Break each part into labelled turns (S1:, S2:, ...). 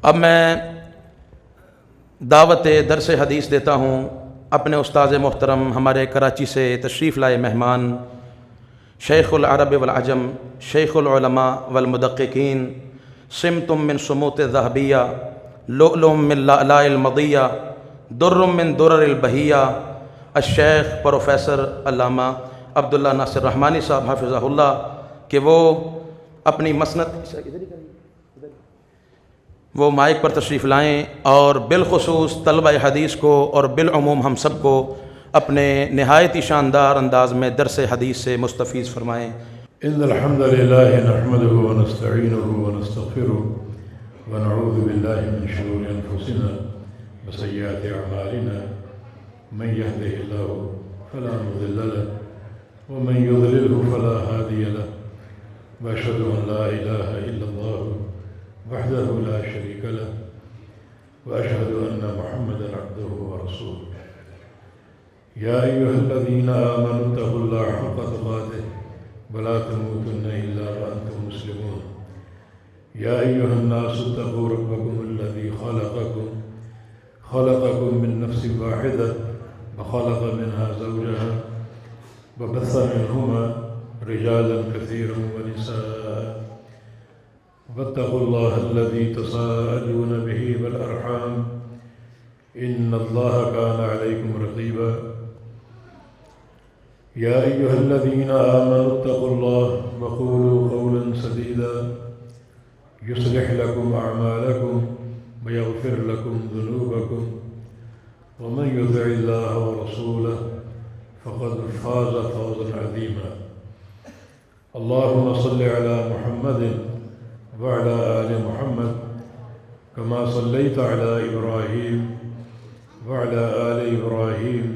S1: اب میں دعوت درس حدیث دیتا ہوں اپنے استاذ محترم، ہمارے کراچی سے تشریف لائے مہمان، شیخ العرب والعجم، شیخ العلماء والمدققین، سمتم من سموت الذہبیہ، لؤلؤ من لؤلؤ المضیہ، در من درر البہیہ، الشیخ پروفیسر علامہ عبداللہ ناصر رحمانی صاحب حفظہ اللہ، کہ وہ اپنی مسند وہ مائک پر تشریف لائیں اور بالخصوص طلبہ حدیث کو اور بالعموم ہم سب کو اپنے نہایت ہی شاندار انداز میں درس حدیث سے مستفیض فرمائیں۔
S2: ان الحمد لله نحمده ونستعينه ونستغفره ونعوذ بالله من شرور انفسنا وسيئات اعمالنا، من يهده الله فلا مضل له ومن يضلله فلا هادي له، واشهد ان لا اله الا الله وحده لا شريك له، واشهد ان محمدا عبده ورسوله. يا ايها الذين امنوا اتقوا الله حق تقاته ولا تموتن إلا وأنتم مسلمون. يا أيها الناس اتقوا ربكم الذي خلقكم من نفس واحدة وخلق منها زوجها وبث منهما رجالا كثيرا ونساء، واتقوا الله الذي تساءلون به والأرحام إن الله كان عليكم رقيبا. يا أيها الذين آمنوا اتقوا الله وقولوا قولا سديدا يصلح لكم أعمالكم ويغفر لكم ذنوبكم، ومن يطع الله ورسوله فقد فاز فوزا عظيما. اللهم صل على محمد وعلى آل محمد كما صليت على إبراهيم وعلى آل إبراهيم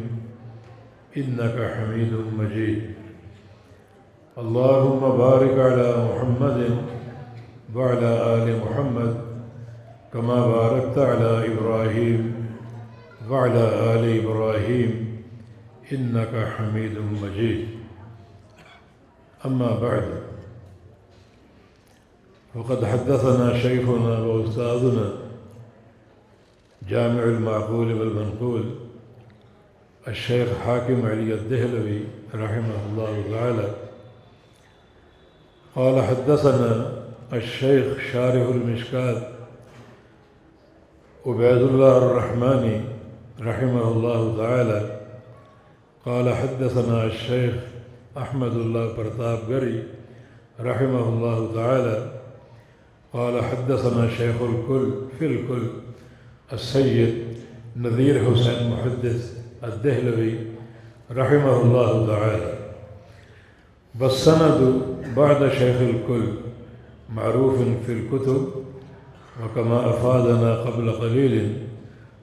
S2: إنك حميد مجيد. اللهم بارك على محمد وعلى آل محمد كما باركت على إبراهيم وعلى آل إبراهيم إنك حميد مجيد. أما بعد، فقد حدثنا شيخنا وأستاذنا جامع المعقول والمنقول الشيخ حاكم علي الدهلوي رحمه الله تعالى، قال حدثنا الشيخ شارح المشكاة عبيد الله الرحماني رحمه الله تعالى، قال حدثنا الشيخ أحمد الله پرتاب گری رحمه الله تعالى، قال حدثنا شيخ الكل في الكل السيد نذير حسين محدث الدهلوي رحمه الله تعالى. والسند بعد شيخ الكل معروف في الكتب، وكما أفادنا قبل قليل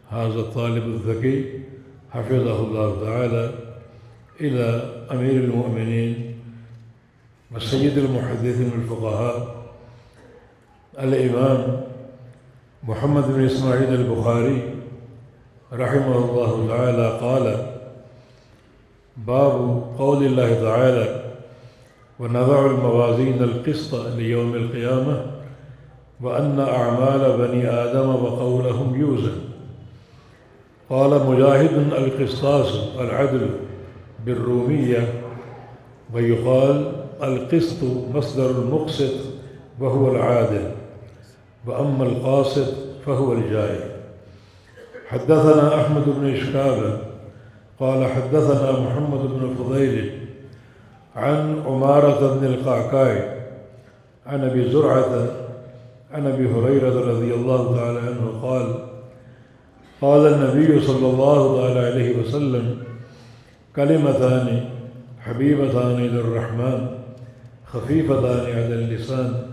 S2: هذا الطالب الذكي حفظه الله تعالى إلى أمير المؤمنين وسيد المحدثين الفقهاء الإمام محمد بن إسماعيل البخاري رحمه الله تعالى، قال: باب قول الله تعالى: ونضع الموازين القسط ليوم القيامة وأن أعمال بني آدم وقولهم يوزن. قال مجاهد: القسطاس العدل بالرومية، ويقال القسط مصدر المقسط وهو العادل، وأما القاسط فهو الجائر. حدثنا أحمد بن إشكاب قال حدثنا محمد بن فضيل عن عمارة بن القعقاع عن أبي زرعة عن أبي هريرة رضي الله تعالى عنه قال: قال النبي صلى الله تعالى عليه وسلم: كلمتان حبيبتان إلى الرحمن خفيفتان على اللسان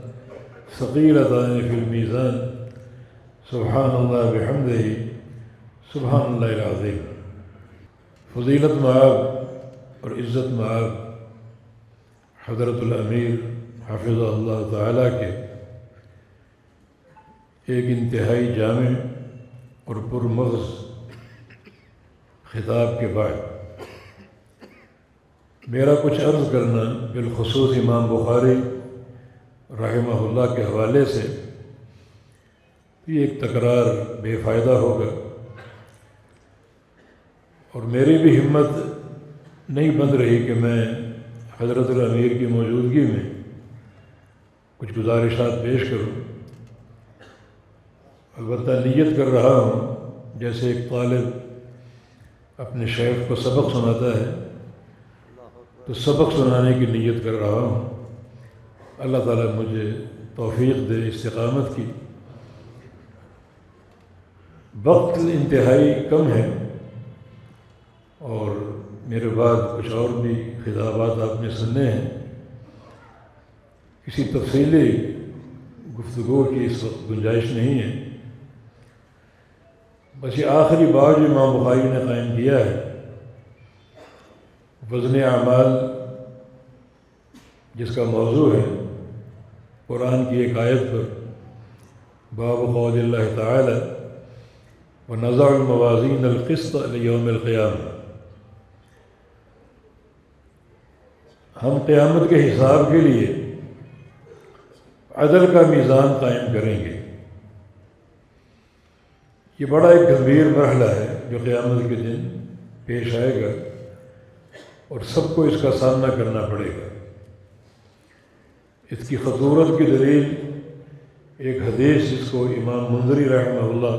S2: ثقيلتان في الميزان، سبحان الله بحمده سبحان اللہ العظیم. فضیلت معاب اور عزت معاب حضرت الامیر حفظہ اللہ تعالیٰ کے ایک انتہائی جامع اور پرمغز خطاب کے بعد میرا کچھ عرض کرنا بالخصوص امام بخاری رحمہ اللہ کے حوالے سے یہ ایک تکرار بے فائدہ ہوگا، اور میری بھی ہمت نہیں بن رہی کہ میں حضرت الامیر کی موجودگی میں کچھ گزارشات پیش کروں۔ البتہ نیت کر رہا ہوں جیسے ایک طالب اپنے شیخ کو سبق سناتا ہے تو سبق سنانے کی نیت کر رہا ہوں۔ اللہ تعالیٰ مجھے توفیق دے استقامت کی۔ وقت انتہائی کم ہے اور میرے بعد کچھ اور بھی خطابات آپ نے سننے ہیں، کسی تفصیلی گفتگو کی اس وقت گنجائش نہیں ہے۔ بس یہ آخری بات جو امام بخاری نے قائم کیا ہے، وزن اعمال، جس کا موضوع ہے قرآن کی ایک آیت پر، باب قول اللہ تعالی ونضع الموازین القسط لیوم القیامہ، ہم قیامت کے حساب کے لیے عدل کا میزان قائم کریں گے۔ یہ بڑا ایک گمبھیر مرحلہ ہے جو قیامت کے دن پیش آئے گا اور سب کو اس کا سامنا کرنا پڑے گا۔ اس کی خطورت کی دلیل ایک حدیث جس کو امام منذری رحمہ اللہ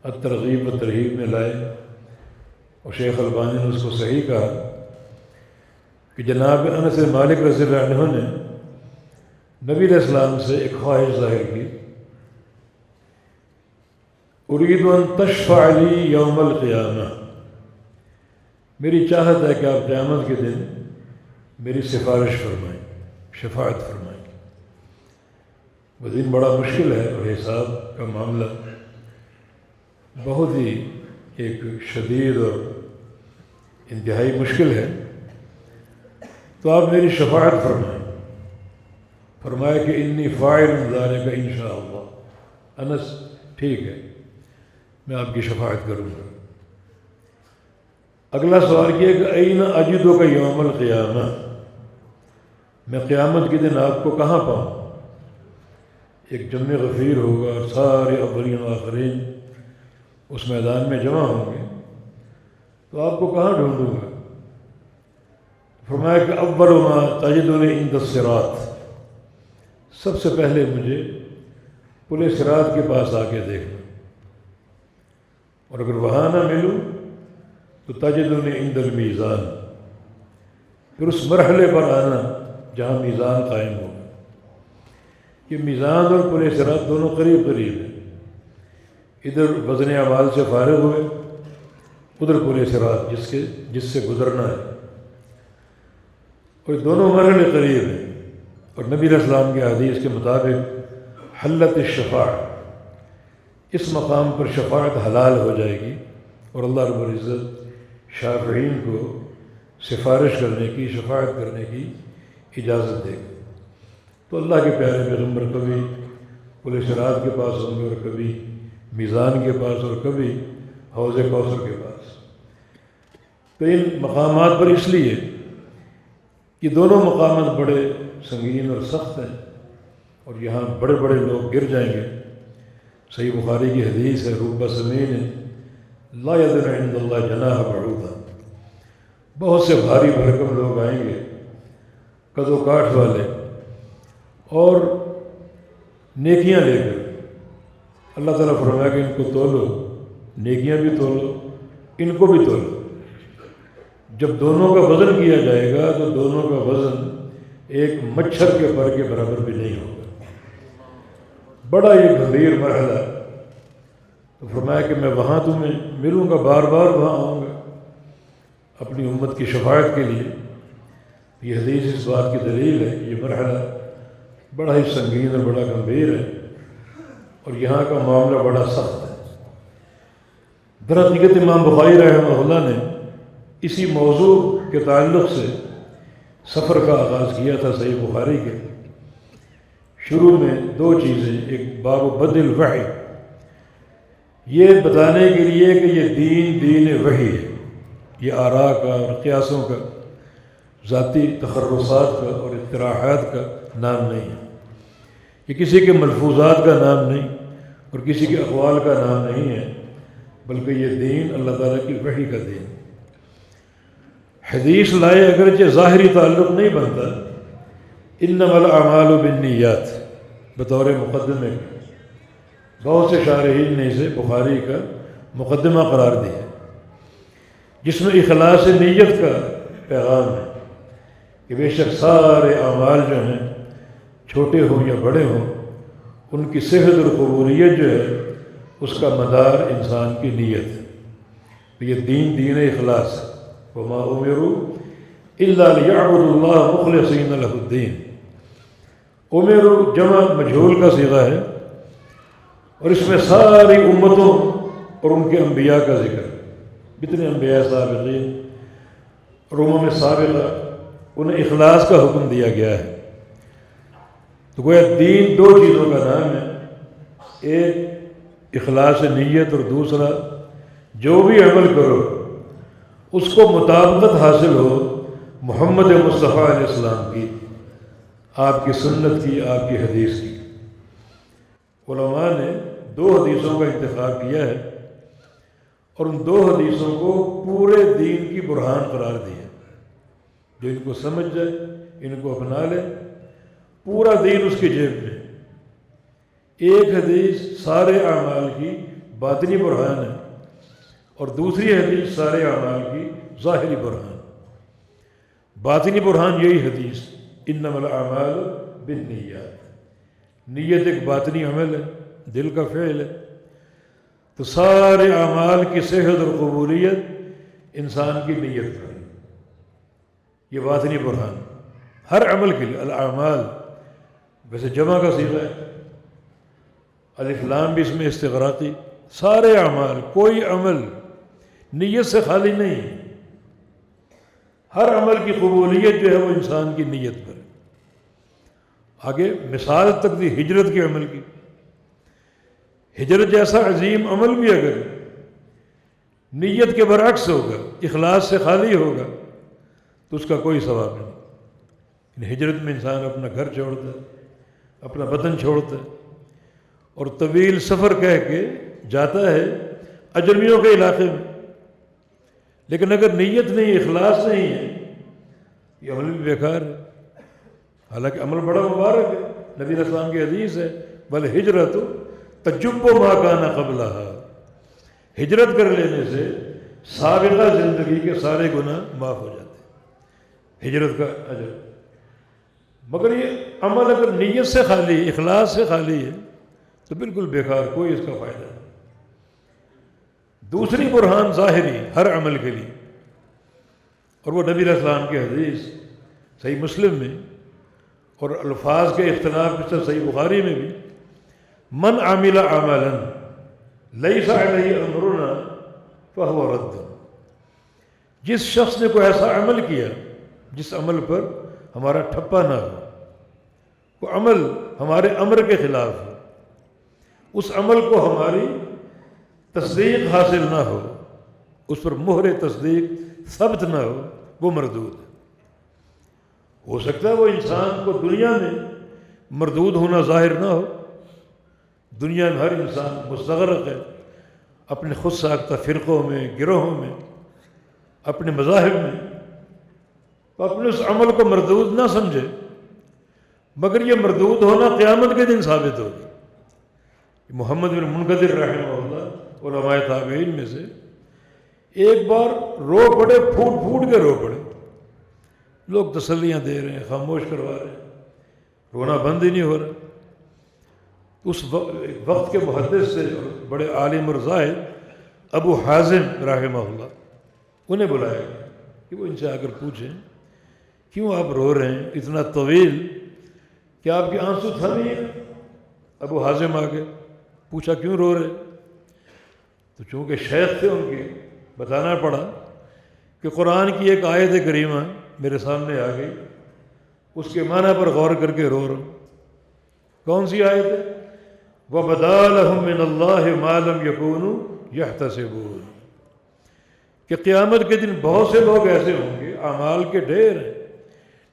S2: الترغیب و ترہیب میں لائے اور شیخ البانی نے اس کو صحیح کہا کہ جناب انس مالک رضی اللہ عنہ نے نبی علیہ السلام سے ایک خواہش ظاہر کی، ارید ان تشفع لی یوم القیامہ، میری چاہت ہے کہ آپ قیامت کے دن میری سفارش فرمائیں، شفاعت فرمائیں۔ وہ دن بڑا مشکل ہے اور حساب کا معاملہ بہت ہی ایک شدید اور انتہائی مشکل ہے، تو آپ میری شفاعت فرمائیں۔ فرمایا کہ انی فاعل ذلک انشاءاللہ، انس ٹھیک ہے میں آپ کی شفاعت کروں گا۔ اگلا سوال کیا کہ این اجدک یوم القیامہ، میں قیامت کے دن آپ کو کہاں پاؤں؟ ایک جمع غفیر ہوگا اور سارے اولین و آخرین اس میدان میں جمع ہوں گے، تو آپ کو کہاں ڈھونڈوں گا؟ فرمایا کہ اول ما تجدنی عند الصراط، سب سے پہلے مجھے پل صراط کے پاس آ کے دیکھنا، اور اگر وہاں نہ ملوں تو تجدنی عند المیزان، پھر اس مرحلے پر آنا جہاں میزان قائم ہوگا۔ یہ میزان اور پل صراط دونوں قریب قریب ہیں، ادھر وزن اعمال سے فارغ ہوئے، ادھر پل صراط جس سے گزرنا ہے، اور دونوں مرحلے قریب ہیں۔ اور نبی علیہ السلام کے حدیث کے مطابق حلت الشفاعت، اس مقام پر شفاعت حلال ہو جائے گی اور اللہ رب العزت شافعین کو سفارش کرنے کی، شفاعت کرنے کی اجازت دے گا۔ تو اللہ کے پیارے پیغمبر کبھی پل صراط کے پاس ہوں گے اور کبھی میزان کے پاس اور کبھی حوض کوثر کے پاس۔ تو ان مقامات پر اس لیے کہ دونوں مقامات بڑے سنگین اور سخت ہیں اور یہاں بڑے بڑے لوگ گر جائیں گے۔ صحیح بخاری کی حدیث ہے، رب سمین لا یدن عند اللہ جناح بعوضہ، بہت سے بھاری بھرکم لوگ آئیں گے، قد و کاٹھ والے، اور نیکیاں لے کر۔ اللہ تعالیٰ فرمایا کہ ان کو تولو، نیکیاں بھی تولو، ان کو بھی تولو۔ جب دونوں کا وزن کیا جائے گا تو دونوں کا وزن ایک مچھر کے پر کے برابر بھی نہیں ہوگا، بڑا یہ گمبھیر مرحلہ۔ تو فرمایا کہ میں وہاں تمہیں ملوں گا، بار بار وہاں آؤں گا اپنی امت کی شفاعت کے لیے۔ یہ حدیث اس بات کی دلیل ہے، یہ مرحلہ بڑا ہی سنگین اور بڑا گمبھیر ہے اور یہاں کا معاملہ بڑا سخت ہے۔ درحقیقت امام بخاری رحمہ اللہ نے اسی موضوع کے تعلق سے سفر کا آغاز کیا تھا صحیح بخاری کے۔ شروع میں دو چیزیں، ایک باب بدء الوحی، یہ بتانے کے لیے کہ یہ دین وحی ہے، یہ آراء کا اور قیاسوں کا، ذاتی تخرصات کا اور اقتراحات کا نام نہیں ہے، یہ کسی کے ملفوظات کا نام نہیں، اور کسی کے اقوال کا نام نہیں ہے، بلکہ یہ دین اللہ تعالیٰ کی وحی کا دین۔ حدیث لائے اگرچہ ظاہری تعلق نہیں بنتا، انما الاعمال بالنیات بطور مقدمے کے، بہت سے شارحین نے اسے بخاری کا مقدمہ قرار دیا، جس میں اخلاص نیت کا پیغام ہے کہ بے شک سارے اعمال جو ہیں چھوٹے ہوں یا بڑے ہوں، ان کی صحت اور قبولیت جو ہے اس کا مدار انسان کی نیت ہے۔ یہ دین اخلاص ہے۔ وما امروا الا ليعبدوا الله مخلصين له الدين۔ امروا جمع مجہول کا صیغہ ہے، اور اس میں ساری امتوں اور ان کے انبیاء کا ذکر ہے۔ جتنے انبیاء سابقین اور امم سابقہ، انہیں اخلاص کا حکم دیا گیا ہے۔ تو گویا دین دو چیزوں کا نام ہے، ایک اخلاص نیت، اور دوسرا جو بھی عمل کرو اس کو مطابقت حاصل ہو محمد مصطفیٰ علیہ السلام کی، آپ کی سنت کی، آپ کی حدیث کی۔ علماء نے دو حدیثوں کا انتخاب کیا ہے، اور ان دو حدیثوں کو پورے دین کی برہان قرار دیا۔ جو ان کو سمجھ جائے، ان کو اپنا لے، پورا دین اس کی جیب میں۔ ایک حدیث سارے اعمال کی باطنی برہان ہے، اور دوسری حدیث سارے اعمال کی ظاہری برہان۔ باطنی برہان یہی حدیث، انما الاعمال بالنیات۔ نیت ایک باطنی عمل ہے، دل کا فعل ہے، تو سارے اعمال کی صحت اور قبولیت انسان کی نیت پر ہے۔ یہ باطنی برہان ہر عمل کے لیے۔ الاعمال ویسے جمع کا صیغہ ہے، الف لام بھی اس میں استغراقی، سارے اعمال، کوئی عمل نیت سے خالی نہیں ہے۔ ہر عمل کی قبولیت جو ہے وہ انسان کی نیت پر ہے۔ آگے مثال تک دی ہجرت کے عمل کی۔ ہجرت جیسا عظیم عمل بھی اگر نیت کے برعکس ہوگا، اخلاص سے خالی ہوگا، تو اس کا کوئی ثواب نہیں۔ ہجرت میں انسان اپنا گھر چھوڑتا ہے، اپنا وطن چھوڑتا ہے، اور طویل سفر کہہ کے جاتا ہے اجنبیوں کے علاقے میں، لیکن اگر نیت نہیں، اخلاص نہیں ہے، یہ عمل بھی بیکار ہے۔ حالانکہ عمل بڑا مبارک ہے، نبی علیہ السلام کی حدیث ہے، بل ہجرت تجب ما کان قبلہا، ہجرت کر لینے سے سابقہ زندگی کے سارے گناہ معاف ہو جاتے ہیں، ہجرت کا اجر۔ مگر یہ عمل اگر نیت سے خالی، اخلاص سے خالی ہے تو بالکل بیکار، کوئی اس کا فائدہ نہیں۔ دوسری برہان ظاہری ہر عمل کے لیے، اور وہ نبی علیہ السلام کی حدیث صحیح مسلم میں، اور الفاظ کے اختلاف کے ساتھ صحیح بخاری میں بھی، من عمل عملا لیس علیہ امرنا فہو رد۔ جس شخص نے کوئی ایسا عمل کیا جس عمل پر ہمارا ٹھپا نہ ہو، وہ عمل ہمارے امر کے خلاف ہو، اس عمل کو ہماری تصدیق حاصل نہ ہو، اس پر مہر تصدیق ثبت نہ ہو، وہ مردود ہے۔ ہو سکتا ہے وہ انسان کو دنیا میں مردود ہونا ظاہر نہ ہو، دنیا میں ہر انسان مستغرق ہے اپنے خود ساختہ فرقوں میں، گروہوں میں، اپنے مذاہب میں، تو اپنے اس عمل کو مردود نہ سمجھے، مگر یہ مردود ہونا قیامت کے دن ثابت ہوگا۔ محمد بن منقدر رحمہ اللہ علماء تابعین میں سے ایک بار رو پڑے، پھوٹ پھوٹ کے رو پڑے، لوگ تسلیاں دے رہے ہیں، خاموش کروا رہے ہیں، رونا بند ہی نہیں ہو رہا۔ اس وقت کے محدث سے بڑے عالم اور زاہد ابو حازم رحمہ اللہ، انہیں بلایا گیا کہ وہ ان سے آ کر پوچھیں کیوں آپ رو رہے ہیں اتنا طویل، کیا آپ کے آنسو تھمی ہیں؟ ابو حازم آگے پوچھا کیوں رو رہے؟ تو چونکہ شیخ تھے ان کے، بتانا پڑا کہ قرآن کی ایک آیت کریمہ میرے سامنے آ گئی، اس کے معنی پر غور کر کے رو رہا ہوں۔ کون سی آیت ہے؟ وَبَدَا لَهُم مِّنَ اللَّهِ مَا لَمْ يَكُونُوا يَحْتَسِبُونَ، کہ قیامت کے دن بہت سے لوگ ایسے ہوں گے، اعمال کے ڈھیر ہیں،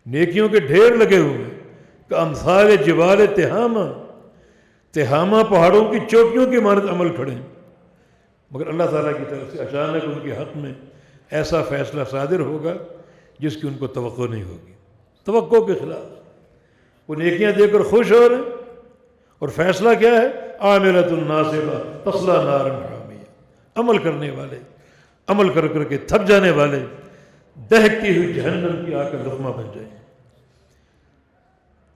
S2: نیکیوں کے ڈھیر لگے ہوئے ہیں، کہ امثال جبال تہامہ، تہامہ پہاڑوں کی چوٹیوں کے مانند عمل کھڑے ہیں، مگر اللہ تعالیٰ کی طرف سے اچانک ان کے حق میں ایسا فیصلہ صادر ہوگا جس کی ان کو توقع نہیں ہوگی، توقع کے خلاف۔ وہ نیکیاں دے کر خوش ہو رہے ہیں اور فیصلہ کیا ہے؟ عاملۃ ناصبہ تصلی نارا حامیہ، عمل کرنے والے، عمل کر کر کے تھک جانے والے دہکتی ہوئی جہنم کی آگ کا لقمہ بن جائیں۔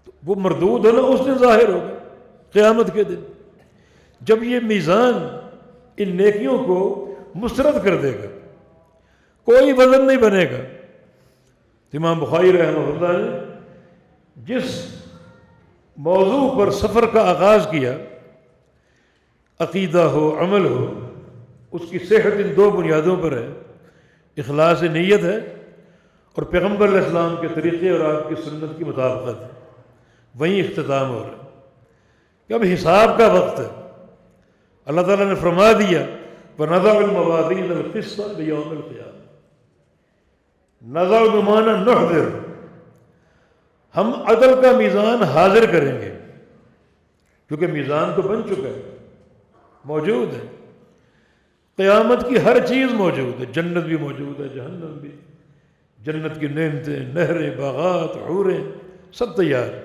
S2: تو وہ مردود ہونا اس دن ظاہر ہوگا، قیامت کے دن، جب یہ میزان ان نیکیوں کو مسترد کر دے گا، کوئی وزن نہیں بنے گا۔ امام بخاری رحمہ اللہ نے جس موضوع پر سفر کا آغاز کیا، عقیدہ ہو، عمل ہو، اس کی صحت ان دو بنیادوں پر ہے، اخلاص نیت ہے اور پیغمبر علیہ السلام کے طریقے اور آپ کی سنت کی مطابقت ہے۔ وہیں اختتام ہو رہا ہے کہ اب حساب کا وقت ہے۔ اللہ تعالیٰ نے فرما دیا وَنَضَعُ الْمَوَازِينَ الْقِسْطَ لِيَوْمِ الْقِيَامَةِ، نضع بمعنی نحضر، ہم عدل کا میزان حاضر کریں گے، کیونکہ میزان تو بن چکا ہے، موجود ہے، قیامت کی ہر چیز موجود ہے، جنت بھی موجود ہے، جہنم بھی، جنت کی نعمتیں، نہریں، باغات، حوریں، سب تیار ہے،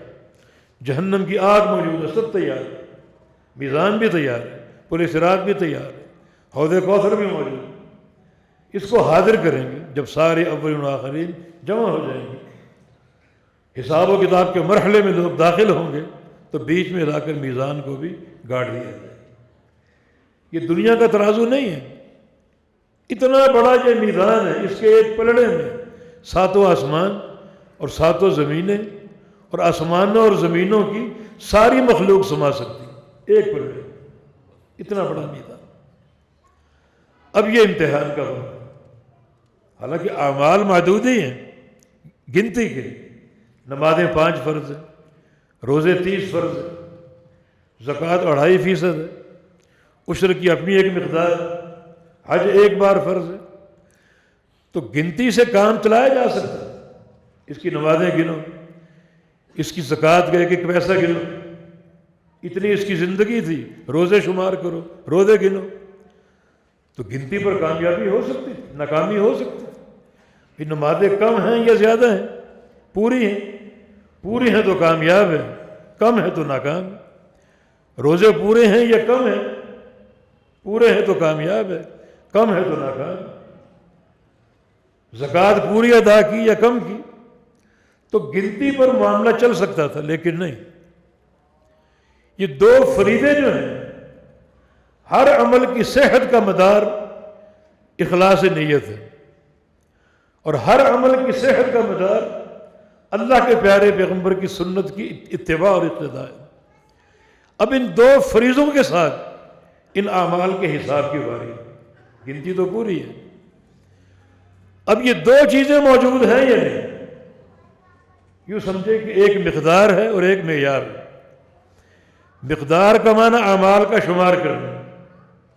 S2: جہنم کی آگ موجود ہے، سب تیار ہے، میزان بھی تیار ہے، پل صراط بھی تیار ہے، حوض کوثر بھی موجود ہے۔ اس کو حاضر کریں گے جب سارے اولین و آخرین جمع ہو جائیں گے، حساب و کتاب کے مرحلے میں لوگ داخل ہوں گے، تو بیچ میں لا کر میزان کو بھی گاڑ دیا جائے گا۔ یہ دنیا کا ترازو نہیں ہے، اتنا بڑا یہ میدان ہے، اس کے ایک پلڑے میں ساتوں آسمان اور ساتوں زمینیں اور آسمانوں اور زمینوں کی ساری مخلوق سما سکتی ہے، ایک پلڑے، اتنا بڑا میدان۔ اب یہ امتحان کا وقت، حالانکہ اعمال محدود ہی ہیں، گنتی کے، نمازیں 5 فرض ہیں، روزے 30 فرض ہیں، زکوٰۃ 2.5% ہے، عشر کی اپنی ایک مقدار، حج 1 بار فرض ہے، تو گنتی سے کام چلایا جا سکتا ہے۔ اس کی نمازیں گنو، اس کی زکوٰۃ کا 1 پیسہ گنو، اتنی اس کی زندگی تھی، روزے شمار کرو، روزے گنو، تو گنتی پر کامیابی ہو سکتی، ناکامی ہو سکتی۔ پھر نمازیں کم ہیں یا زیادہ ہیں؟ پوری ہیں، پوری ہیں تو کامیاب ہے، کم ہے تو ناکام۔ روزے پورے ہیں یا کم ہیں؟ پورے ہیں تو کامیاب ہے، کم ہے تو ناکام۔ زکوٰۃ پوری ادا کی یا کم کی، تو گنتی پر معاملہ چل سکتا تھا، لیکن نہیں۔ یہ 2 فریضے جو ہیں، ہر عمل کی صحت کا مدار اخلاص نیت ہے، اور ہر عمل کی صحت کا مدار اللہ کے پیارے پیغمبر کی سنت کی اتباع اور اقتداء ہے۔ اب ان 2 فریضوں کے ساتھ ان اعمال کے حساب کی باری، گنتی تو پوری ہے، اب یہ 2 چیزیں موجود ہیں یا نہیں؟ یوں سمجھے کہ ایک مقدار ہے اور ایک معیار ہے۔ مقدار کا معنی اعمال کا شمار کرنا،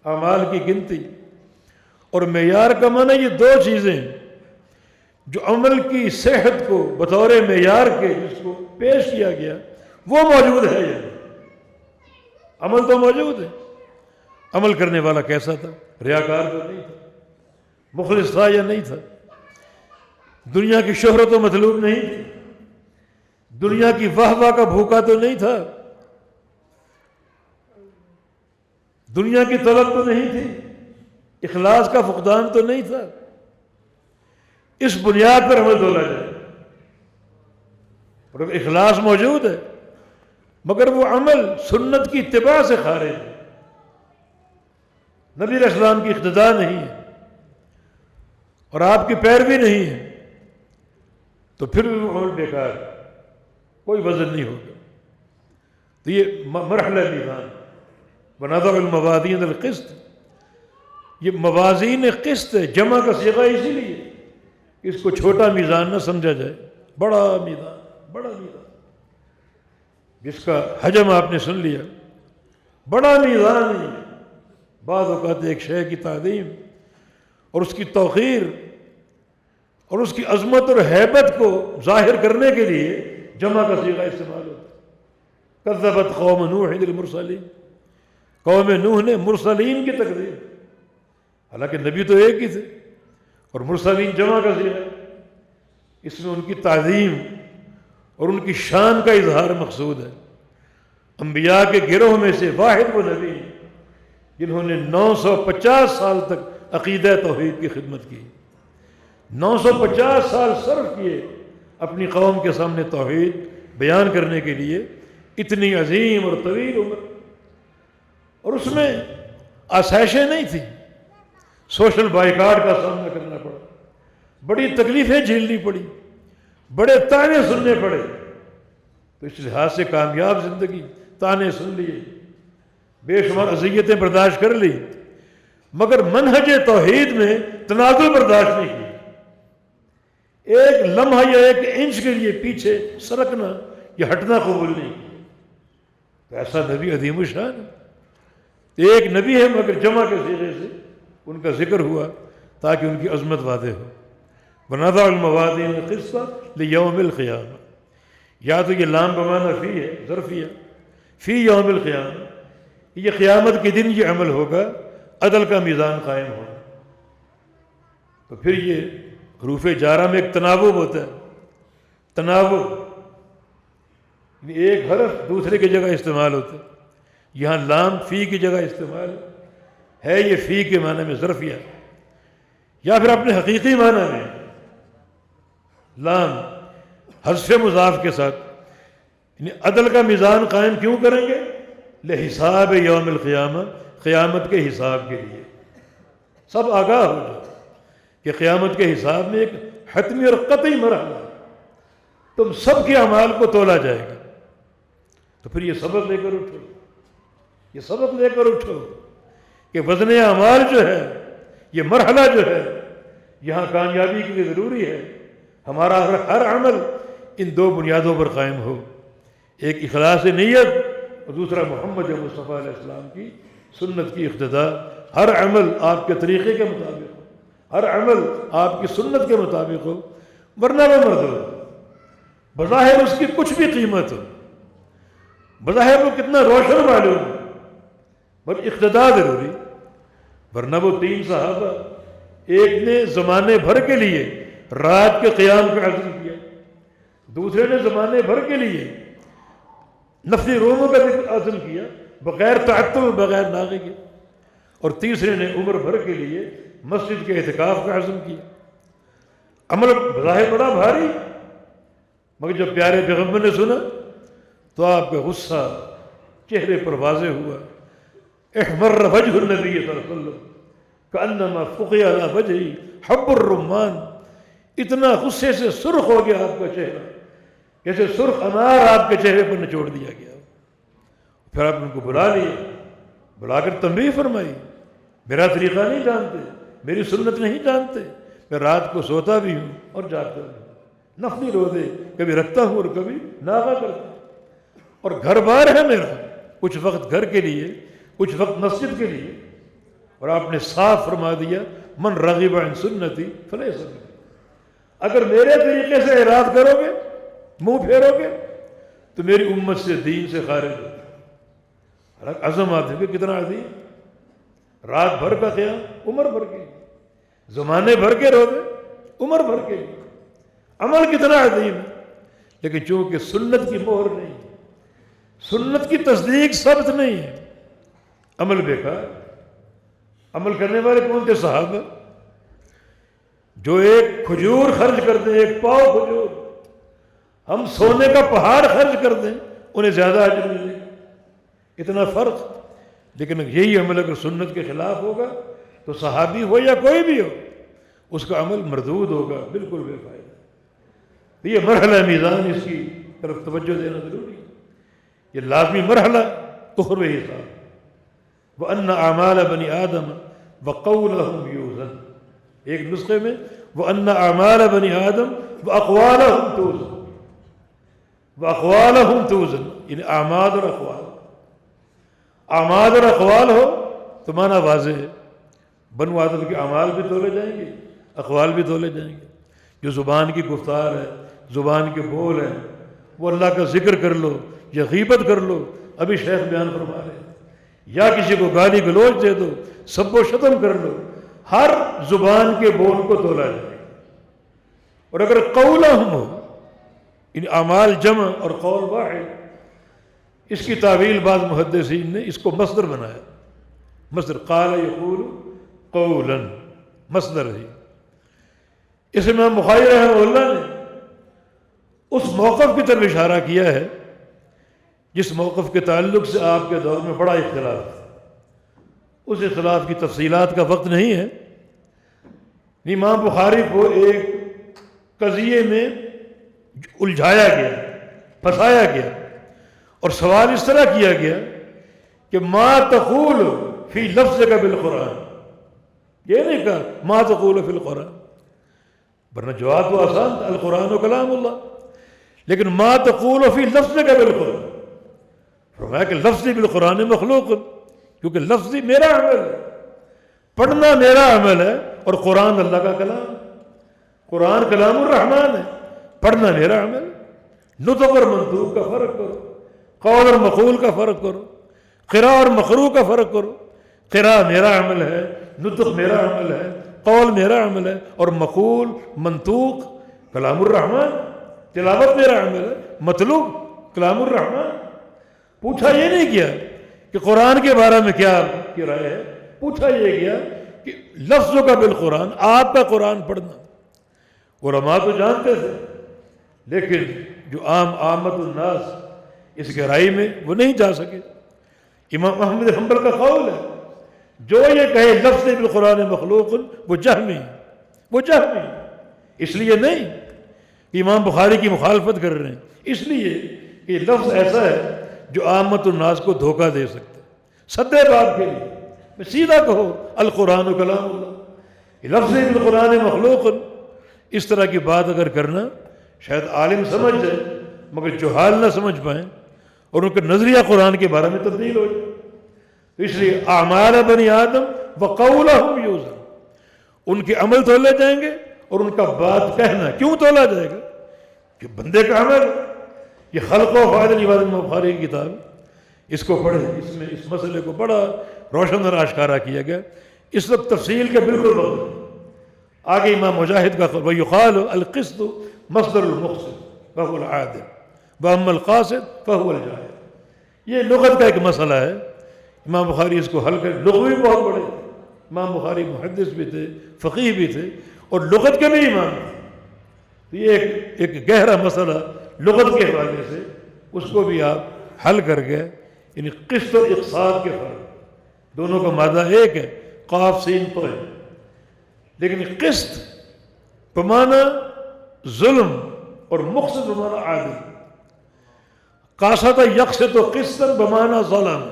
S2: اعمال کی گنتی، اور معیار کا معنی یہ 2 چیزیں جو عمل کی صحت کو بطور معیار کے جس کو پیش کیا گیا وہ موجود ہے یا نہیں؟ عمل تو موجود ہے، عمل کرنے والا کیسا تھا؟ ریاکار تو نہیں تھا، مخلص تھا یا نہیں تھا، دنیا کی شہرت و مطلوب نہیں تھی، دنیا کی واہ واہ کا بھوکا تو نہیں تھا، دنیا کی طلب تو نہیں تھی، اخلاص کا فقدان تو نہیں تھا۔ اس بنیاد پر عمل تولا جائے، اور اخلاص موجود ہے مگر وہ عمل سنت کی اتباع سے خارج ہے، نبی علیہ السلام کی اقتداء نہیں ہے اور آپ کی پیروی نہیں ہے، تو پھر بھی وہ عمل بیکار ہے، کوئی وزن نہیں ہوگا۔ تو یہ مرحلہ میزان، وَنَضَعُ الْمَوَازِينَ الْقِسْطَ، یہ موازین قسط ہے، جمع کا صیغہ اسی لیے اس کو چھوٹا میزان نہ سمجھا جائے، بڑا میزان، بڑا میزان، جس کا حجم آپ نے سن لیا، بڑا میزان ہے۔ بعض اوقات ایک شے کی تعظیم اور اس کی توقیر اور اس کی عظمت اور ہیبت کو ظاہر کرنے کے لیے جمع کا صیغہ استعمال ہوتا ہے، کذبت قوم نوح المرسلین، قوم نوح نے مرسلین کی تکذیب، حالانکہ نبی تو ایک ہی تھے اور مرسلین جمع کا صیغہ ہے، اس میں ان کی تعظیم اور ان کی شان کا اظہار مقصود ہے۔ انبیاء کے گروہ میں سے واحد وہ نبی ہیں جنہوں نے 950 سال تک عقیدہ توحید کی خدمت کی، 950 سال صرف کیے اپنی قوم کے سامنے توحید بیان کرنے کے لیے، اتنی عظیم اور طویل عمر، اور اس میں آسائشیں نہیں تھیں، سوشل بائیکاٹ کا سامنا کرنا پڑا، بڑی تکلیفیں جھیلنی پڑی، بڑے تانے سننے پڑے، تو اس لحاظ سے کامیاب زندگی، تانے سن لیے، بے شمار اذیتیں برداشت کر لی، مگر منہج توحید میں تنازل برداشت نہیں کی، ایک لمحہ یا ایک انچ کے لیے پیچھے سرکنا یا ہٹنا قبول نہیں کیا۔ تو ایسا نبی عظیم الشان ہے، ایک نبی ہے مگر جمع کے صیغے سے ان کا ذکر ہوا تاکہ ان کی عظمت واضح ہو۔ وَنَضَعُ الْمَوَازِينَ الْقِسْطَ لِيَوْمِ الْقِيَامَةِ، یا تو یہ لام بمعنی فی ہے، ظرفیہ، فی یوم القیامہ، یہ قیامت کے دن یہ عمل ہوگا، عدل کا میزان قائم ہوگا۔ تو پھر یہ حروف جارہ میں ایک تناوب ہوتا ہے، تناوب یعنی ایک حرف دوسرے کی جگہ استعمال ہوتا ہے، یہاں لام فی کی جگہ استعمال ہے، یہ فی کے معنی میں ظرفیہ، یا پھر اپنے حقیقی معنی میں لام حذف مضاف کے ساتھ، یعنی عدل کا میزان قائم کیوں کریں گے؟ لحساب یوم القیامہ، قیامت کے حساب کے لیے، سب آگاہ ہو جائے کہ قیامت کے حساب میں ایک حتمی اور قطعی مرحلہ ہے، تم سب کے اعمال کو تولا جائے گا۔ تو پھر یہ سبق لے کر اٹھو، یہ سبق لے کر اٹھو کہ وزن اعمال جو ہے، یہ مرحلہ جو ہے، یہاں کامیابی کے لیے ضروری ہے ہمارا ہر عمل ان دو بنیادوں پر قائم ہو، ایک اخلاص نیت اور دوسرا محمد مصطفیٰ علیہ السلام کی سنت کی اقتداء۔ ہر عمل آپ کے طریقے کے مطابق ہو، ہر عمل آپ کی سنت کے مطابق ہو، ورنہ وہ مرد ہو، بظاہر اس کی کچھ بھی قیمت ہو، بظاہر وہ کتنا روشن معلوم ہو، پر اقتداء ضروری، ورنہ وہ 3 صحابہ، ایک نے زمانے بھر کے لیے رات کے قیام کا عزم کیا، دوسرے نے زمانے بھر کے لیے نفلی روموں کا عزم کیا بغیر تعطل، بغیر ناغے کے، اور تیسرے نے عمر بھر کے لیے مسجد کے اعتکاف کا عزم کیا۔ عمل بظاہر بڑا بھاری، مگر جب پیارے پیغمبر نے سنا تو آپ کا غصہ چہرے پر واضح ہوا، احمر وجہ النبی صلی اللہ علیہ وسلم کأنما فقع علی وجہی حب الرمان، اتنا غصے سے سرخ ہو گیا آپ کا چہرہ، جیسے سرخ انار آپ کے چہرے پر نچوڑ دیا گیا۔ پھر آپ نے ان کو بلا لیا، بلا کر تنبیہ فرمائی، میرا طریقہ نہیں جانتے، میری سنت نہیں جانتے، میں رات کو سوتا بھی ہوں اور جاگتا بھی ہوں، نفلی روزے کبھی رکھتا ہوں اور کبھی ناغا کرتا ہوں، اور گھر بار ہے میرا، کچھ وقت گھر کے لیے، کچھ وقت مسجد کے لیے۔ اور آپ نے صاف فرما دیا، من رغب عن سنتی فلیس منی، اگر میرے طریقے سے اعراض کرو گے، منہ پھیرو گے، تو میری امت سے، دین سے خارج ہو۔ عزم آدمی کتنا عظیم، رات بھر کا قیام، عمر بھر کے، زمانے بھر کے روزے، عمر بھر کے، عمل کتنا عظیم ہے، لیکن چونکہ سنت کی مہر نہیں، سنت کی تصدیق ثبت نہیں ہے، عمل بیکار۔ عمل کرنے والے کون تھے؟ صحابہ، جو ایک کھجور خرچ کر دیں، ایک پاؤ کھجور، ہم سونے کا پہاڑ خرچ کر دیں، انہیں زیادہ اجر ملے گا، اتنا فرق۔ لیکن یہی عمل اگر سنت کے خلاف ہوگا تو صحابی ہو یا کوئی بھی ہو، اس کا عمل مردود ہوگا، بالکل بے فائدہ۔ یہ مرحلہ میزان، اس کی طرف توجہ دینا ضروری ہے، یہ لازمی مرحلہ اخروی حساب۔ وَأَنَّ أَعْمَالَ بَنِي آدَمَ وَقَوْلَهُمْ يُوزَنُ، ایک نسخے میں وَأَنَّ أَعْمَالَ بَنِي آدَمَ وَأَقْوَالَهُمْ تُوزَنُ، وَأَقْوَالَهُمْ تُوزَنُ، یعنی اعمال اور اقوال، اعمال اور اقوال ہو تو معنی واضح ہے، بنو آدم کے اعمال بھی تولے جائیں گے، اقوال بھی تولے جائیں گے۔ جو زبان کی گفتار ہے، زبان کے بول ہیں، وہ اللہ کا ذکر کر لو، یا غیبت کر لو، ابھی شیخ بیان فرما رہے ہیں، یا کسی کو گالی گلوچ دے دو، سب و شتم کر لو، ہر زبان کے بول کو تولا جائے. اور اگر قولہم ہو، ان اعمال جمع اور قول واحد، اس کی تعویل بعض محدثین نے اس کو مصدر بنایا، مصدر قال یقول قولا، مصدر ہے. اس امام بخاری رحمہ اللہ نے اس موقف کی طرف اشارہ کیا ہے جس موقف کے تعلق سے آپ کے دور میں بڑا اختلاف تھا. اس اختلاف کی تفصیلات کا وقت نہیں ہے. امام بخاری کو ایک قضیے میں الجھایا گیا، پھنسایا گیا، اور سوال اس طرح کیا گیا کہ ما تقول فی لفظک بالقرآن، یہ نہیں کہا ما تقول فی القرآن، ورنہ جواب تو آسان تھا، القرآن و کلام اللہ، لیکن ما تقول فی لفظک بالقرآن، فرمایا کہ لفظی بالقرآن مخلوق، کیونکہ لفظی میرا عمل ہے، پڑھنا میرا عمل ہے، اور قرآن اللہ کا کلام، قرآن کلام الرحمن ہے، پڑھنا میرا عمل. نطق اور منطوق کا فرق کرو، قول اور مقول کا فرق کرو، قراء اور مقروء کا فرق کرو. قراء میرا عمل ہے، نطق میرا عمل ہے، قول میرا عمل ہے، اور مقول منطوق کلام الرحمن، تلاوت میرا عمل ہے، مطلوب کلام الرحمن. پوچھا یہ نہیں کیا کہ قرآن کے بارے میں کیا کی رائے ہے، پوچھا یہ گیا کہ لفظوں کا بالقرآن، آپ کا قرآن پڑھنا. علماء تو جانتے تھے، لیکن جو عامت الناس اس گہرائی میں وہ نہیں جا سکے. امام احمد حنبل کا قول ہے جو یہ کہے لفظ بالقرآن مخلوق وہ جہمی، وہ جہمی. اس لیے نہیں کہ امام بخاری کی مخالفت کر رہے ہیں، اس لیے کہ یہ لفظ ایسا ہے جو عامت الناس کو دھوکہ دے سکتا ہے. سدے بات کے لیے میں سیدھا کہو القرآن کلام اللہ، یہ لفظ بالقرآن مخلوق، اس طرح کی بات اگر کرنا شاید عالم سمجھ جائے مگر جہال نہ سمجھ پائیں، اور ان کا نظریہ قرآن کے بارے میں تبدیل ہو جائے. تو اس لیے اعمال بنی آدم وقولہم یوزن، ان کے عمل تولے جائیں گے، اور ان کا بات کہنا کیوں تولا جائے گا کہ بندے کا عمل. یہ خلق و فائدہ عباد بخاری کی کتاب، اس کو پڑھیں، اس میں اس مسئلے کو بڑا روشن اور آشکارا کیا گیا. اس وقت تفصیل کے بالکل بدل. آگے امام مجاہد کا وَيُقَالُ الْقِسْطُ مصدر المقسط فهو العادل وَأَمَّا الْقَاسِطُ فَهُوَ الْجَاهِلُ. یہ لغت کا ایک مسئلہ ہے. امام بخاری اس کو حل کر، لغوی بہت بڑے تھے امام بخاری، محدث بھی تھے، فقیہ بھی تھے، اور لغت کے بھی امام تھے. تو یہ ایک گہرا مسئلہ لغت کے حوالے سے اس کو بھی آپ حل کر گئے. یعنی قسط اور اقساط کے فرق، دونوں کا مادہ ایک ہے، قاف سین تو ہے، لیکن قسط بمعنی ظلم اور مقسط بمعنی عادل. قاسط یقسط قسطا بمعنی ظلم،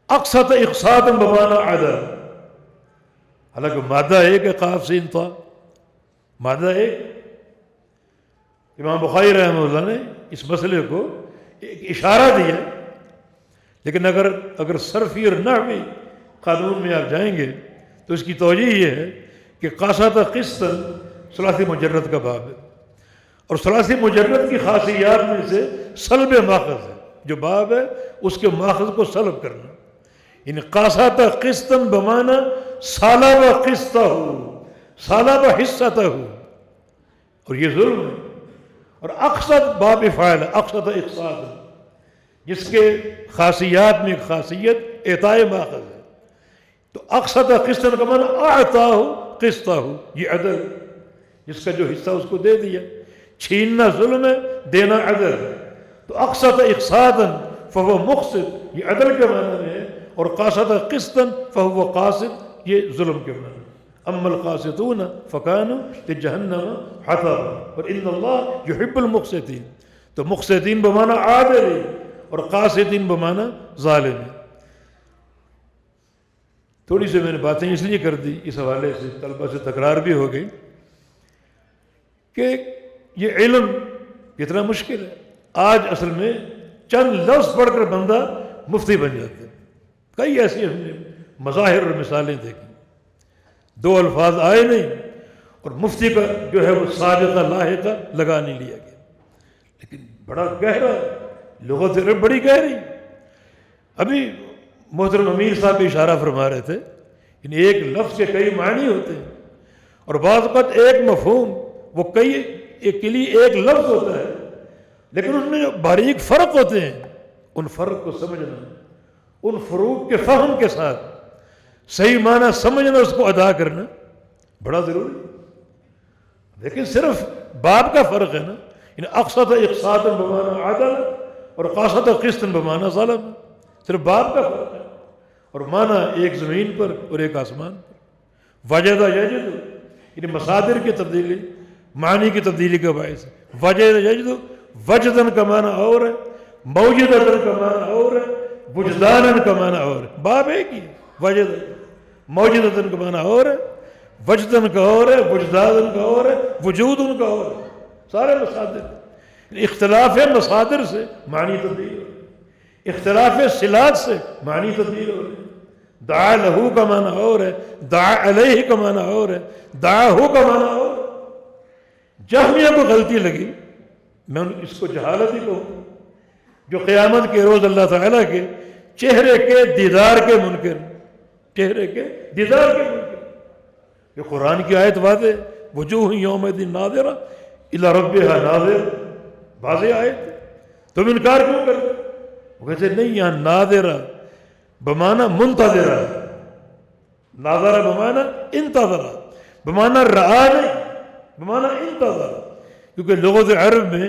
S2: اقسط اقساطا بمعنی عدل. حالانکہ مادہ ایک ہے، قاف سین تو مادہ ایک. امام بخاری رحمہ اللہ نے اس مسئلے کو ایک اشارہ دیا، لیکن اگر صرفی اور نحوی قانون میں آپ جائیں گے تو اس کی توجہ یہ ہے کہ قاسط قسطا ثلاثی مجرد کا باب ہے، اور ثلاثی مجرد کی خاصیات میں سے سلب ماخذ ہے. جو باب ہے اس کے ماخذ کو سلب کرنا، یعنی قاسط قسطا بمعنی سالب قسطہ، سالب حصتہ، اور یہ ظلم ہے. اور اقسط باب فاعل، اقسط اقساط، جس کے خاصیات میں ایک خاصیت اعطاء ماخذ ہے. تو اقسط قسطا کا معنی اعطاہ قسطہ، یہ عدل، جس کا جو حصہ اس کو دے دیا. چھیننا ظلم ہے، دینا عدل ہے. تو اقسط اقساطا فهو مقسط، یہ عدل کے معنی میں ہے، اور قاسط قسطا فهو قاسط، یہ ظلم کے معنی. اما القاسطون فكانوا لجهنم حطبا وان الله يحب المقسطين. تو مقسطین بمعنی عادل اور قاسطین بمعنی ظالم. تھوڑی سی میں نے باتیں اس لیے کر دی، اس حوالے سے طلبہ سے تکرار بھی ہو گئی کہ یہ علم کتنا مشکل ہے. آج اصل میں چند لفظ پڑھ کر بندہ مفتی بن جاتا ہے. کئی ایسی ہم نے مظاہر اور مثالیں دیکھی، دو الفاظ آئے نہیں اور مفتی کا جو ہے وہ سابقہ لاحقہ لگا نہیں لیا گیا، لیکن بڑا گہرا لغت عرب بڑی گہری. ابھی محترم امیر صاحب بھی اشارہ فرما رہے تھے، یعنی ایک لفظ کے کئی معنی ہوتے ہیں، اور بعض اوقات ایک مفہوم وہ کئی ایک کے لیے ایک لفظ ہوتا ہے، لیکن ان میں جو باریک فرق ہوتے ہیں ان فرق کو سمجھنا، ان فروق کے فہم کے ساتھ صحیح معنی سمجھنا، اس کو ادا کرنا بڑا ضروری ہے. لیکن صرف باب کا فرق ہے نا، یعنی اقسط اقساط بمعنی عدل اور قاسط قسط بمعنی ظلم، صرف باب کا فرق ہے، اور معنی ایک زمین پر اور ایک آسمان پر. وجد یجد یعنی مصادر کی تبدیلی معنی کی تبدیلی کا باعث ہے. وجد یجد وجدن کا معنی اور ہے، موجدتن کا معنی اور ہے، وجدانن کا معنی اور ہے. باب ایک ہی ہے. وجد موجدتن کا معنی اور ہے، وجدن کا اور ہے، وجدانن کا اور ہے، وجودن کا اور ہے. سارے مصادر، اختلاف مصادر سے معنی تبدیل ہو رہی ہے، اختلاف صلات سے معنی تبدیل ہو رہی ہے. دعا لہو کا معنی اور ہے، دعا علیہ کا معنی اور ہے، دعا ہو کا معنی اور ہے. جہمیہ کو غلطی لگی، میں اس کو جہالت ہی کہوں، جو قیامت کے روز اللہ تعالیٰ کے چہرے کے دیدار کے منکر، چہرے کے دیدار کے منکر. جو قرآن کی آیت واضح، وجوہ یومئذ ناظرہ الی ربہا ناظر، واضح آیت ہے. تم انکار کیوں کرتے؟ وہ کہتے نہیں، یہاں ناظرہ بمعنی منتظرہ، ناظرہ بمعنی انتظرہ، بمعنی رعا نہیں، بمعنی انتظرہ. کیونکہ لغت عرب میں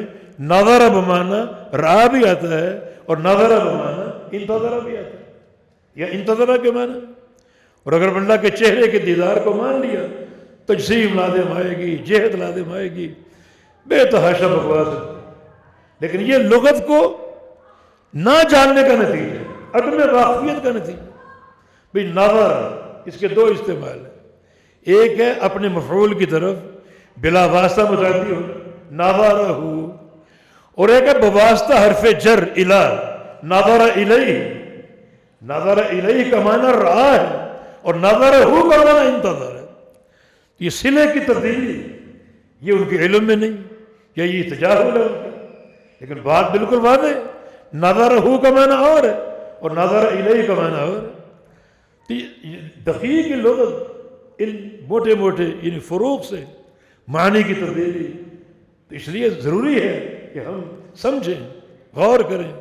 S2: نظرہ بمعنی رعا بھی آتا ہے اور نظرہ بمعنی انتظرہ بھی آتا ہے، یا انتظرہ کے معنی. اور اگر اللہ کے چہرے کے دیدار کو مان لیا، تجسیم لازم آئے گی، جہد لازم آئے گی، بے تحاشا بکواس ہے. لیکن یہ لغت کو نہ جاننے کا نتیجہ، عدم واقفیت کا نتیجہ. بھئی نظر، اس کے دو استعمال ہیں. ایک ہے اپنے مفعول کی طرف بلا واسطہ متعدی ہو، نظرہ، اور ایک ہے بواسطہ حرف جر الہ، نظر الیہ. نظر الیہ کا معنی رعا ہے اور نظرہ کا معنی انتظر ہے. یہ صلے کی تبدیلی یہ ان کے علم میں نہیں، یا یہ تجاہل ہے ان کا. لیکن بات بالکل واضح ہے، نظرہ کا معنی اور ہے اور نظر الیہ کا معنی اور ہے. دقیق لغت ان موٹے موٹے یعنی فروق سے معنی کی تبدیلی. تو اس لیے ضروری ہے کہ ہم سمجھیں، غور کریں،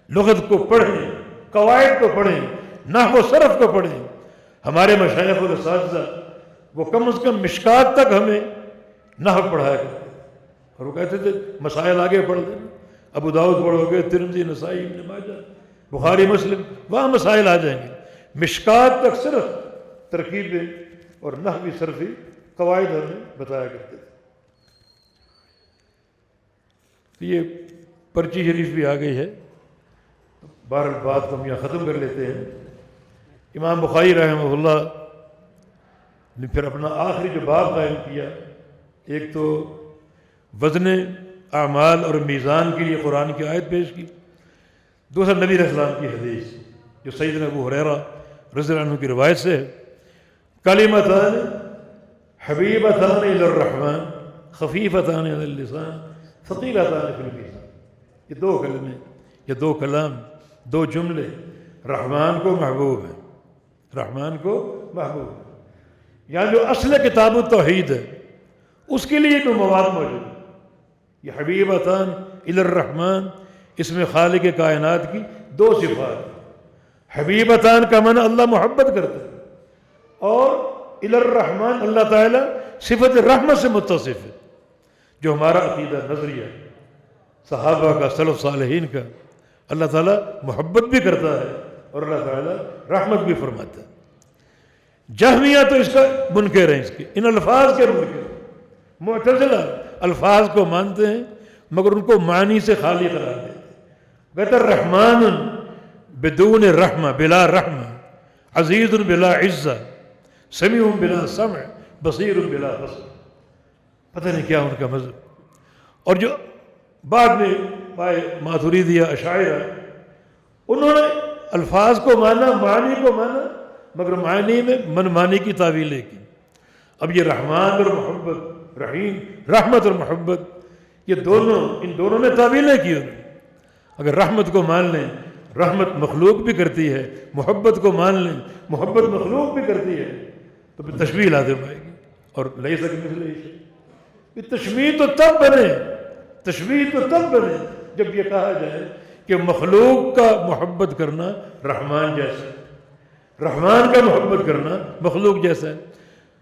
S2: لغت کو پڑھیں، قواعد کو پڑھیں، نحو و صرف کو پڑھیں. ہمارے مشائخ و اساتذہ وہ کم از کم مشکات تک ہمیں نحو پڑھایا کرتے تھے، اور وہ کہتے تھے مسائل آگے پڑھ دینا، ابو داؤد پڑھو گے، ترمذی، نسائی، ابن ماجہ، بخاری، مسلم، وہاں مسائل آ جائیں گے. مشکات تک صرف ترکیبیں اور نحوی صرفی قواعد ہمیں بتایا کرتے تھے. تو یہ پرچی شریف بھی آ گئی ہے، بہرحال بات کو ہم یہاں ختم کر لیتے ہیں. امام بخاری رحمہ اللہ نے پھر اپنا آخری جو باب قائم کیا، ایک تو وزن اعمال اور میزان کے لیے قرآن کی آیت پیش کی، دوسرا نبی علیہ السلام کی حدیث جو سیدنا ابو ہریرہ رضی اللہ عنہ کی روایت سے ہے. کلمتان حبیبتان الی الرحمن خفیفتان علی اللسان ثقیلتان فی المیزان. یہ دو کلمے، یہ دو کلام، دو جملے رحمان کو محبوب ہیں، رحمان کو محبوب ہے. یہاں جو اصل کتاب التوحید ہے اس کے لیے بھی مواد موجود ہے. یہ حبیبتان الی الرحمن، اس میں خالق کائنات کی دو صفات. حبیبتان کا معنی اللہ محبت کرتا ہے، اور الی الرحمن اللہ تعالیٰ صفت رحمت سے متصف ہے. جو ہمارا عقیدہ نظریہ صحابہ کا، سلف صالحین کا، اللہ تعالیٰ محبت بھی کرتا ہے اور اللہ تعالیٰ رحمت بھی فرماتا ہے. جہمیہ تو اس کا منکر ہیں، اس کے ان الفاظ کے منکر. معتزلہ الفاظ کو مانتے ہیں مگر ان کو معنی سے خالی قرار دیتے ہیں. کہتے ہیں رحمان بدون رحمہ، بلا رحمہ، عزیز بلا عزہ، سمیع بلا سمع، بصیر بلا بصر. پتہ نہیں کیا ان کا مذہب. اور جو بعد میں پائے ماتریدیہ، اشاعرہ، انہوں نے الفاظ کو مانا، معنی کو مانا، مگر معنی میں منمانی کی تعویلیں کی. اب یہ رحمان اور محبت، رحیم، رحمت اور محبت، یہ دونوں، ان دونوں میں تعویلیں کی انہوں نے. اگر رحمت کو مان لیں، رحمت مخلوق بھی کرتی ہے، محبت کو مان لیں، محبت مخلوق بھی کرتی ہے، تو پھر تشبیہ لازم آئے گی۔ اور لیس کمثلہ شیء، یہ تشبیہ تو تب بنے، تشبیہ تو تب بنے جب یہ کہا جائے کہ مخلوق کا محبت کرنا رحمان جیسا ہے، رحمان کا محبت کرنا مخلوق جیسا ہے،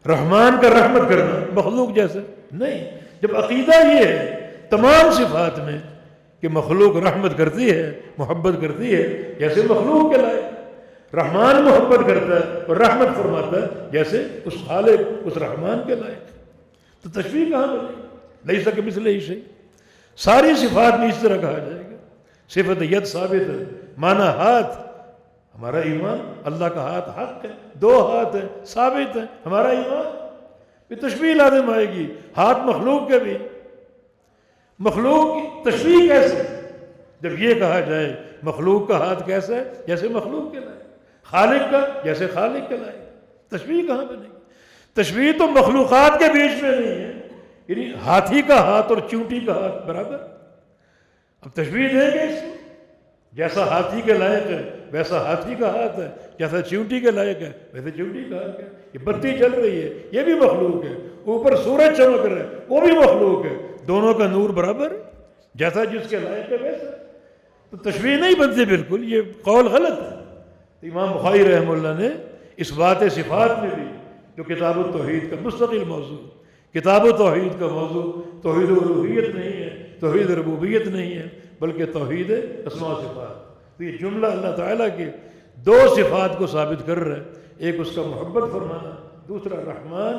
S2: رحمان کا رحمت کرنا مخلوق جیسا ہے۔ نہیں، جب عقیدہ یہ ہے تمام صفات میں کہ مخلوق رحمت کرتی ہے، محبت کرتی ہے جیسے مخلوق کے لائق، رحمان محبت کرتا ہے اور رحمت فرماتا ہے جیسے اس خالق، اس رحمان کے لائق، تو تشبیہ کہاں بنے؟ لیس کمثلہ شیء۔ ساری صفات میں اس طرح کہا جائے گا۔ صفت ید ثابت ہے، معنی ہاتھ، ہمارا ایمان اللہ کا ہاتھ حق ہے، دو ہاتھ ہیں ثابت ہے ہمارا ایمان، یہ تشبیہ لازم آئے گی۔ ہاتھ مخلوق کے بھی، مخلوق کی تشبیہ کیسے؟ جب یہ کہا جائے مخلوق کا ہاتھ کیسا ہے جیسے مخلوق کے لائق، خالق کا جیسے خالق کے لائق، تشبیہ کہاں بنے گی؟ تشبیہ تو مخلوقات کے بیچ میں نہیں ہے، یعنی ہاتھی کا ہاتھ اور چونٹی کا ہاتھ برابر، اب تشبیہ دیں گے اس کو، جیسا ہاتھی کے لائق ہے ویسا ہاتھی کا ہاتھ ہے، جیسا چونٹی کے لائق ہے ویسے چونٹی کا ہاتھ ہے۔ یہ بتی چل رہی ہے یہ بھی مخلوق ہے، اوپر سورج چمک رہا ہے وہ بھی مخلوق ہے، دونوں کا نور برابر، جیسا جس کے لائق ہے ویسا، تو تشبیہ نہیں بنتی بالکل، یہ قول غلط ہے۔ امام بخاری رحمہ اللہ نے اس بات صفات میں بھی، جو کتاب التوحید کا مستقل موضوع، کتاب التوحید کا موضوع توحید الوہیت نہیں ہے، توحید ربوبیت نہیں ہے، بلکہ توحید اسماء و صفات، تو یہ جملہ اللہ تعالیٰ کے دو صفات کو ثابت کر رہا ہے، ایک اس کا محبت فرمانا، دوسرا رحمان،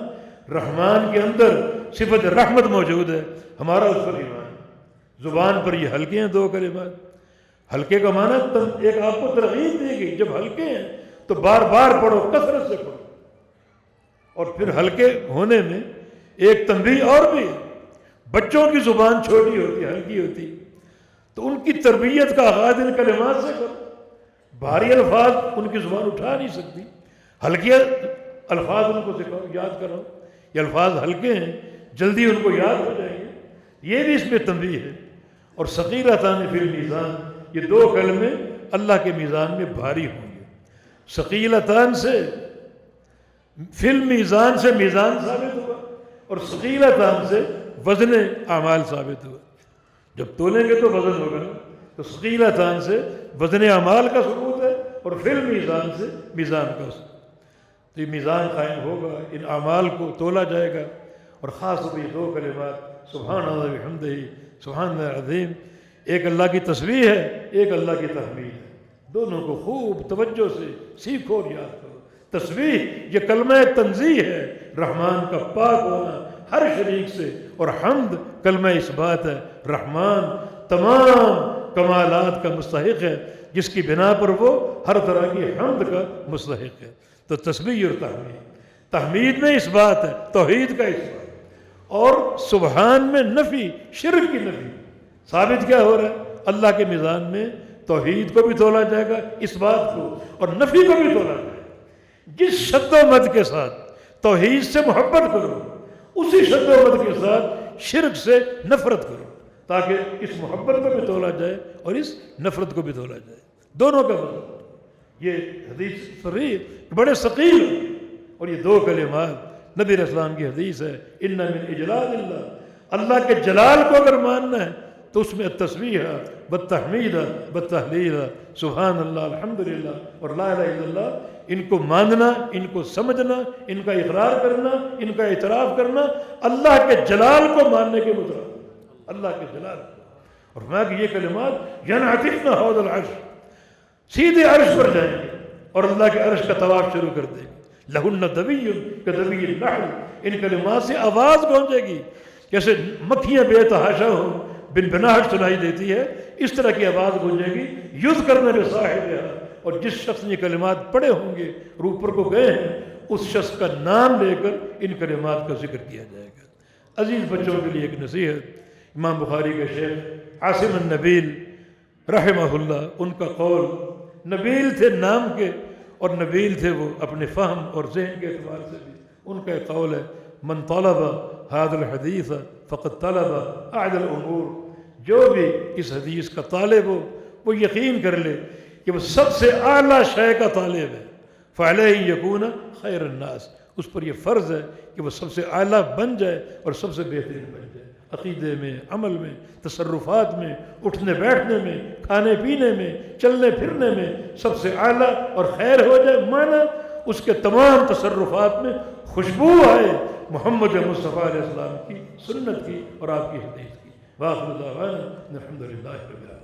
S2: رحمان کے اندر صفت رحمت موجود ہے، ہمارا اس پر ایمان۔ زبان پر یہ ہلکے ہیں دو کلمات، ہلکے کا معنی ایک آپ کو ترغیب دے گی، جب ہلکے ہیں تو بار بار پڑھو، کثرت سے پڑھو، اور پھر ہلکے ہونے میں ایک تنبیہ اور بھی ہے، بچوں کی زبان چھوٹی ہوتی ہے، ہلکی ہوتی ہے، تو ان کی تربیت کا آغاز ان کلمات سے کرو، بھاری الفاظ ان کی زبان اٹھا نہیں سکتی، ہلکے الفاظ ان کو سکھاؤ، یاد کرو، یہ الفاظ ہلکے ہیں جلدی ان کو یاد ہو جائیں گے، یہ بھی اس میں تنبیہ ہے۔ اور ثقیلتان فی المیزان، یہ دو کلمے اللہ کے میزان میں بھاری ہوں گے، ثقیلتان سے فی المیزان سے میزان ثابت ہوا، اور ثقیلتان سے وزن اعمال ثابت ہوا، جب تولیں گے تو وزن ہوگا، تو ثقیلتان سے وزن اعمال کا ثبوت ہے، اور فی المیزان سے میزان کا ثبوت، تو یہ میزان قائم ہوگا، ان اعمال کو تولا جائے گا۔ اور خاص طور پر یہ دو کلمات سبحان اللہ وبحمدہ، سبحان اللہ العظیم، ایک اللہ کی تسبیح ہے، ایک اللہ کی تحمید ہے، دونوں کو خوب توجہ سے سیکھو اور یاد کرو۔ تسبیح یہ کلمہ تنزیہ ہے، رحمان کا پاک ہونا ہر شریک سے، اور حمد کلمہ اثبات ہے، رحمان تمام کمالات کا مستحق ہے، جس کی بنا پر وہ ہر طرح کی حمد کا مستحق ہے۔ تو تسبیح اور تحمید میں اثبات ہے، توحید کا اثبات، اور سبحان میں نفی، شرک کی نفی، ثابت کیا ہو رہا ہے؟ اللہ کے میزان میں توحید کو بھی تولا جائے گا، اس بات کو، اور نفی کو بھی تولا جائے گا۔ جس شد و مد کے ساتھ توحید سے محبت کرو، اسی شد و مد کے ساتھ شرک سے نفرت کرو، تاکہ اس محبت کو بھی تولا جائے اور اس نفرت کو بھی تولا جائے، دونوں کا مطلب۔ یہ حدیث صریح بڑے ثقیل، اور یہ دو کلمات نبی علیہ السلام کی حدیث ہے، ان من اجلال اللہ، اللہ کے جلال کو اگر ماننا ہے تو اس میں التسبیح بالتحمید بالتحلیل، سبحان اللہ، الحمدللہ اور لا الہ الا اللہ، ان کو ماننا، ان کو سمجھنا، ان کا اقرار کرنا، ان کا اعتراف کرنا، اللہ کے جلال کو ماننے کے مطابق، اللہ کے جلال کو۔ اور فرمایا کہ یہ کلمات ینعطفن حوض العرش، سیدھے عرش پر جائیں گے اور اللہ کے عرش کا طواف شروع کر دیں گے۔ لہن دبی کدبی النحل، ان کلمات سے آواز گونجے گی، جیسے مکھیاں بے تحاشا ہوں، بنبناہٹ سنائی دیتی ہے، اس طرح کی آواز گونجے گی۔ یذکرن بصاحبہا، اور جس شخص نے یہ کلمات پڑھے ہوں گے اور اوپر کو گئے ہیں، اس شخص کا نام لے کر ان کلمات کا ذکر کیا جائے گا۔ عزیز بچوں کے لیے ایک نصیحت، امام بخاری کے شیخ عاصم النبیل رحمہ اللہ، ان کا قول، نبیل تھے نام کے، اور نبیل تھے وہ اپنے فہم اور ذہن کے اعتبار سے بھی، ان کا ایک قول ہے، من طلب هذا الحدیث فقد طلب اعدل الامور، جو بھی اس حدیث کا طالب ہو وہ یقین کر لے کہ وہ سب سے اعلیٰ شے کا طالب ہے. فعلیہ یکون خیر الناس، اس پر یہ فرض ہے کہ وہ سب سے اعلیٰ بن جائے اور سب سے بہترین بن جائے، عقیدے میں، عمل میں، تصرفات میں، اٹھنے بیٹھنے میں، کھانے پینے میں، چلنے پھرنے میں سب سے اعلیٰ اور خیر ہو جائے. مانا اس کے تمام تصرفات میں خوشبو آئے محمد مصطفیٰ علیہ السلام کی سنت کی اور آپ کی حدیث کی. وآخر دعوانا الحمد للہ رب العالمین.